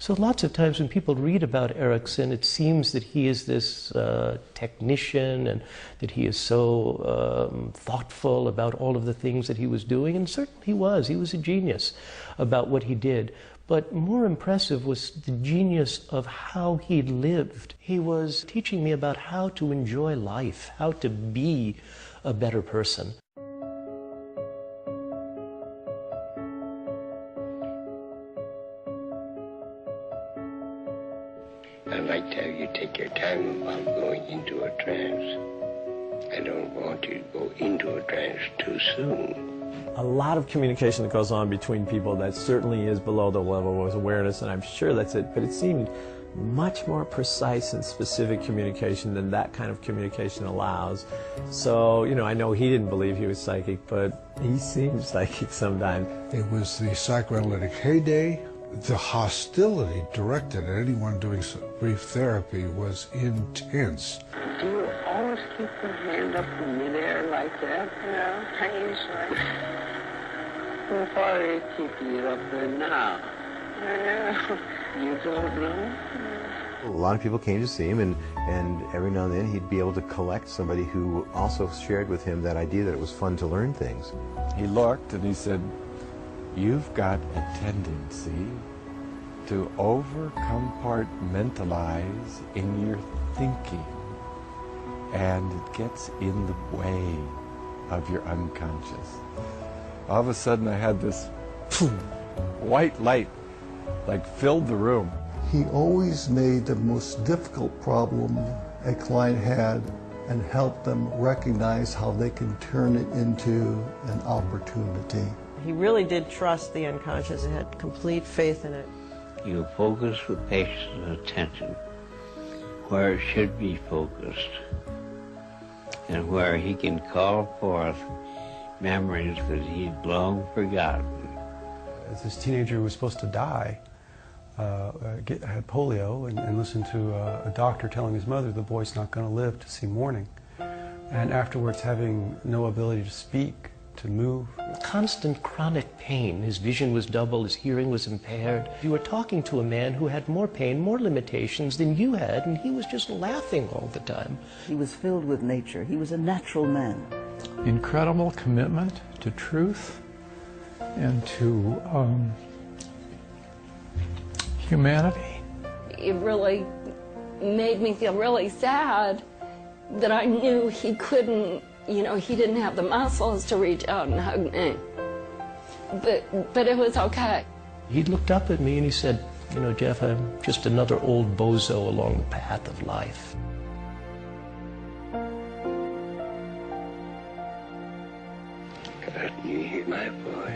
So lots of times when people read about Erickson, it seems that he is this technician and that he is so thoughtful about all of the things that he was doing, and certainly he was. He was a genius about what he did. But more impressive was the genius of how he lived. He was teaching me about how to enjoy life, how to be a better person. I'd like to have you take your time about going into a trance. I don't want you to go into a trance too soon. A lot of communication that goes on between people that certainly is below the level of awareness, and I'm sure that's it, but it seemed much more precise and specific communication than that kind of communication allows. So, you know, I know he didn't believe he was psychic, but he seemed psychic sometimes. It was the psychoanalytic heyday. The hostility directed at anyone doing brief therapy was intense. Do you always keep your hand up in midair like that? No, occasionally. How far are you keeping it up there now? You don't know? A lot of people came to see him, and every now and then he'd be able to collect somebody who also shared with him that idea that it was fun to learn things. He looked and he said, "You've got a tendency to over-compartmentalize in your thinking, and it gets in the way of your unconscious." All of a sudden I had this white light like filled the room. He always made the most difficult problem a client had and helped them recognize how they can turn it into an opportunity. He really did trust the unconscious and had complete faith in it. You focus the patient's attention where it should be focused and where he can call forth memories that he'd long forgotten. As this teenager who was supposed to die, had polio, and listened to a doctor telling his mother the boy's not going to live to see morning. And afterwards having no ability to speak, to move. Constant chronic pain. His vision was double, his hearing was impaired. You were talking to a man who had more pain, more limitations than you had, and he was just laughing all the time. He was filled with nature. He was a natural man. Incredible commitment to truth and to humanity. It really made me feel really sad that I knew he couldn't, you know, he didn't have the muscles to reach out and hug me. But it was okay. He looked up at me and he said, "You know, Jeff, I'm just another old bozo along the path of life." God, you hear my voice?